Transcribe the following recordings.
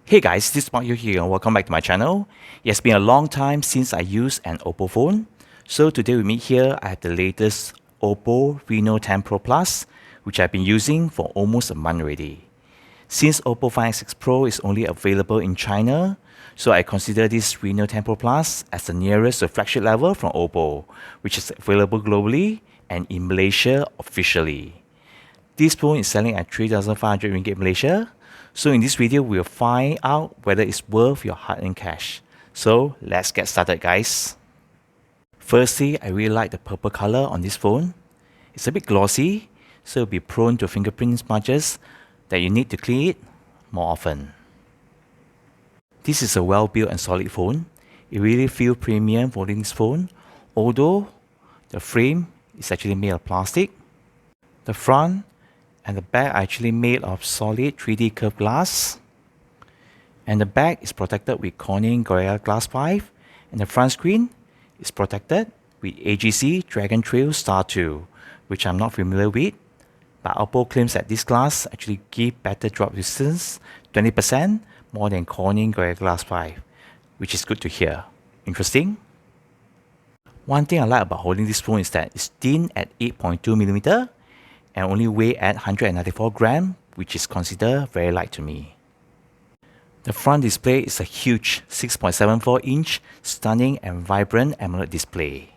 Hey guys, this is Mark here and welcome back to my channel. It has been a long time since I used an OPPO phone. So today with me here, I have the latest OPPO Reno 10 Pro Plus, which I've been using for almost a month already. Since OPPO Find X6 Pro is only available in China, so I consider this Reno 10 Pro Plus as the nearest to flagship level from OPPO, which is available globally and in Malaysia officially. This phone is selling at 3,500 ringgit Malaysia. So in this video, we'll find out whether it's worth your hard-earned cash. So let's get started, guys. Firstly, I really like the purple color on this phone. It's a bit glossy, so it'll be prone to fingerprint smudges that you need to clean it more often. This is a well-built and solid phone. It really feels premium holding this phone, although the frame is actually made of plastic. The front and the back are actually made of solid 3D curved glass. And the back is protected with Corning Gorilla Glass 5. And the front screen is protected with AGC Dragon Trail Star 2, which I'm not familiar with. But OPPO claims that this glass actually gives better drop distance, 20% more than Corning Gorilla Glass 5, which is good to hear. Interesting. One thing I like about holding this phone is that it's thin at 8.2mm and only weigh at 194 grams, which is considered very light to me. The front display is a huge 6.74-inch stunning and vibrant AMOLED display.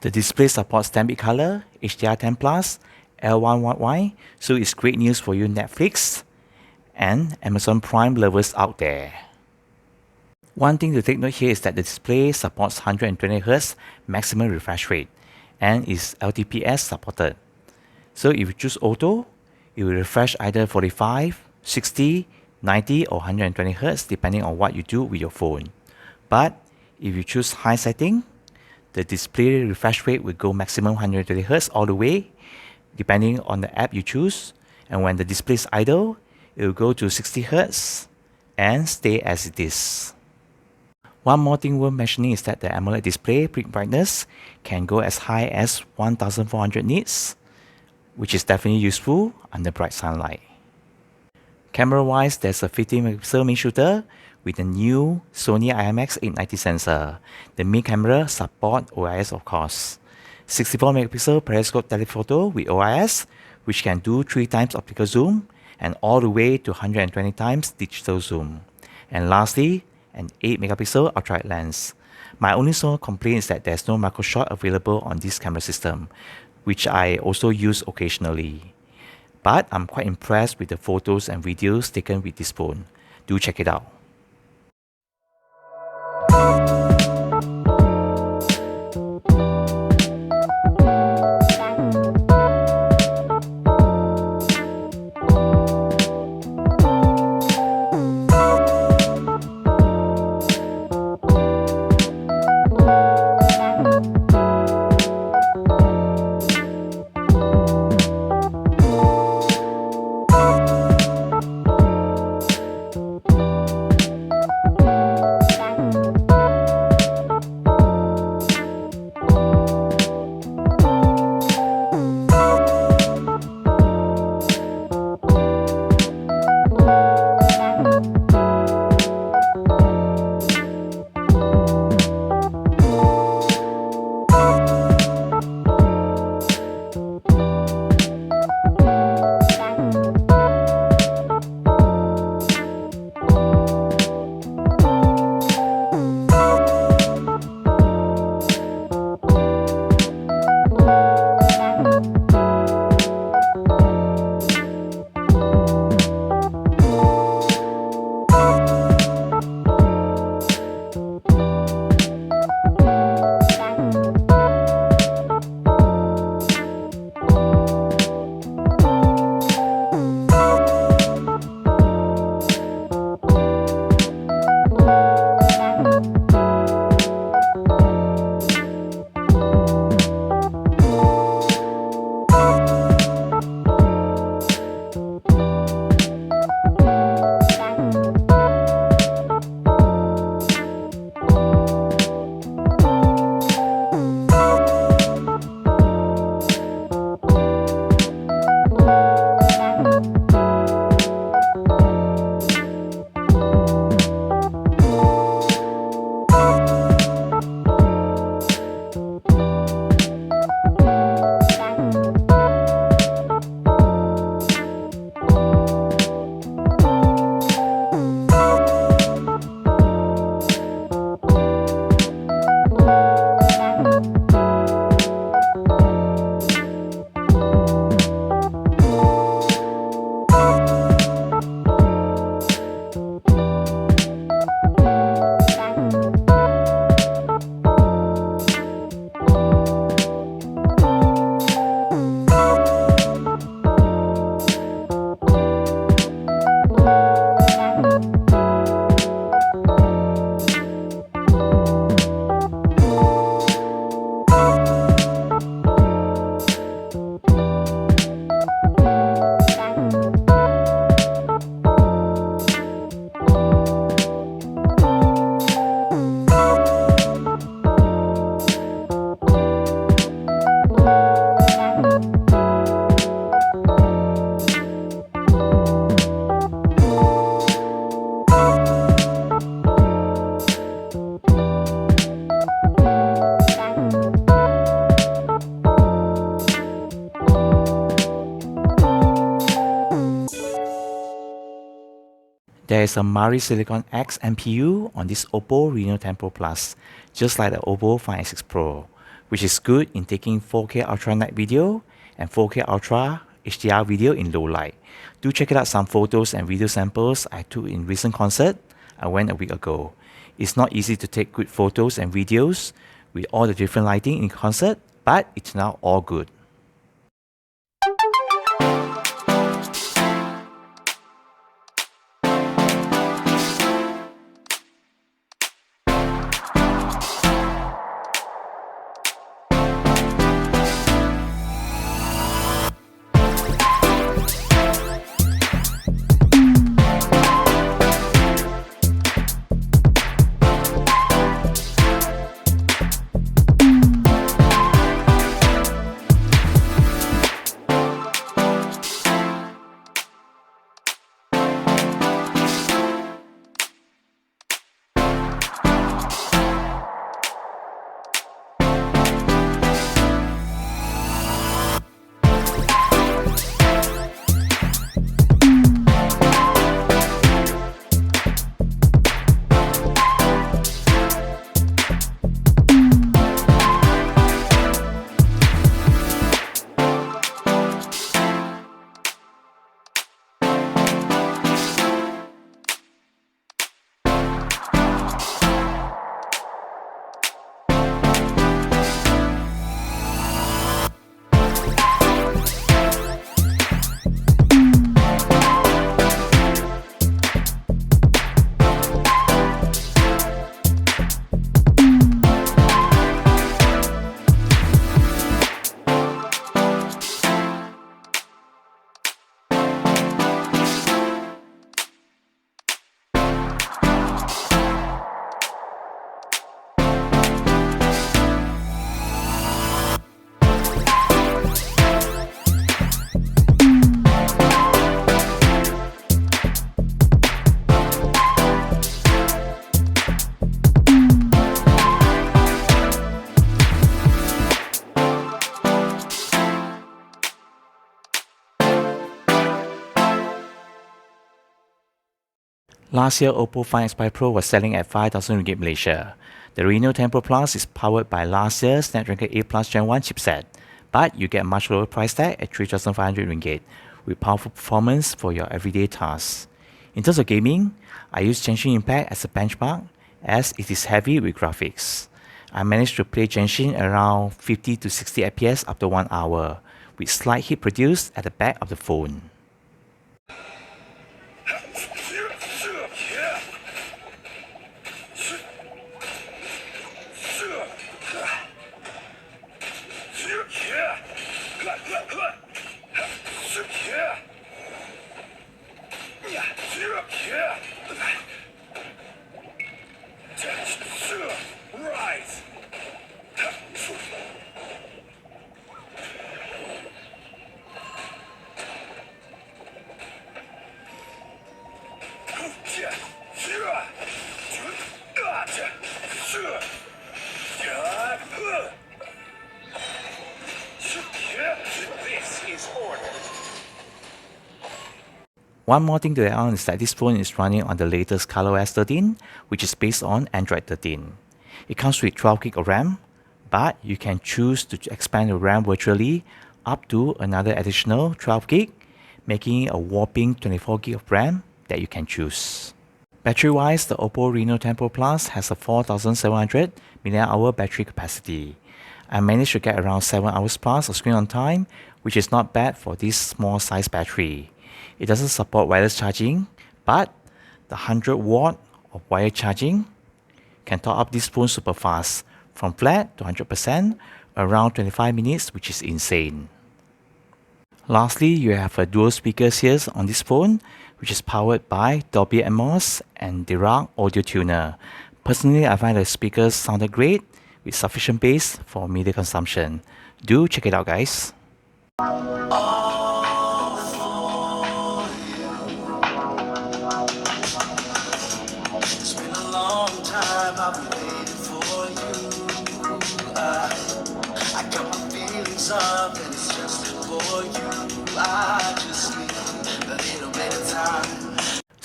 The display supports 10-bit color, HDR10+, L1YY, so it's great news for you Netflix and Amazon Prime lovers out there. One thing to take note here is that the display supports 120Hz maximum refresh rate and is LTPS supported. So if you choose auto, it will refresh either 45, 60, 90 or 120 Hz depending on what you do with your phone. But if you choose high setting, the display refresh rate will go maximum 120 Hz all the way depending on the app you choose. And when the display is idle, it will go to 60 Hz and stay as it is. One more thing worth mentioning is that the AMOLED display peak brightness can go as high as 1400 nits, which is definitely useful under bright sunlight. Camera-wise, there's a 50MP main shooter with the new Sony IMX890 sensor. The main camera supports OIS of course. 64MP periscope telephoto with OIS, which can do 3 times optical zoom and all the way to 120 times digital zoom. And lastly, an 8MP ultra-wide lens. My only small complaint is that there's no macro shot available on this camera system, which I also use occasionally. But I'm quite impressed with the photos and videos taken with this phone. Do check it out. There is a Mari Silicon X MPU on this OPPO Reno 10 Pro Plus, just like the OPPO Find X6 Pro, which is good in taking 4K Ultra Night video and 4K Ultra HDR video in low light. Do check it out some photos and video samples I took in recent concert I went a week ago. It's not easy to take good photos and videos with all the different lighting in concert, but it's now all good. Last year, OPPO Find X Pro was selling at 5,000 ringgit Malaysia. The Reno 10 Pro Plus is powered by last year's Snapdragon 8 Plus Gen 1 chipset, but you get a much lower price tag at 3,500 ringgit with powerful performance for your everyday tasks. In terms of gaming, I use Genshin Impact as a benchmark as it is heavy with graphics. I managed to play Genshin around 50 to 60 FPS after 1 hour, with slight heat produced at the back of the phone. One more thing to add on is that this phone is running on the latest ColorOS 13, which is based on Android 13. It comes with 12 GB of RAM, but you can choose to expand the RAM virtually up to another additional 12 GB, making it a whopping 24 GB of RAM that you can choose. Battery-wise, the OPPO Reno 10 Pro Plus has a 4,700 mAh battery capacity. I managed to get around 7 hours plus of screen on time, which is not bad for this small size battery. It doesn't support wireless charging, but the 100 watt of wired charging can top up this phone super fast, from flat to 100%, around 25 minutes, which is insane. Lastly, you have a dual speakers here on this phone, which is powered by Dolby Atmos and Dirac audio tuner. Personally, I find the speakers sounded great with sufficient bass for media consumption. Do check it out, guys.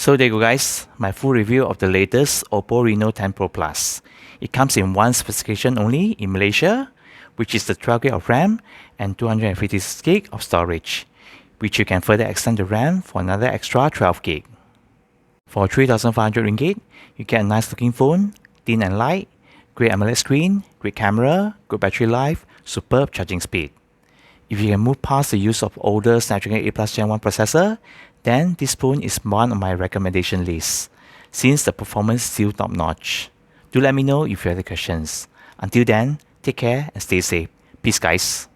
So there you go guys, my full review of the latest OPPO Reno 10 Pro Plus. It comes in one specification only in Malaysia, which is the 12GB of RAM and 256GB of storage, which you can further extend the RAM for another extra 12GB. For 3,500 ringgit, you get a nice looking phone, thin and light, great AMOLED screen, great camera, good battery life, superb charging speed. If you can move past the use of older Snapdragon 8 Plus Gen 1 processor, then this phone is one of my recommendation lists, since the performance is still top notch. Do let me know if you have any questions. Until then, take care and stay safe. Peace guys.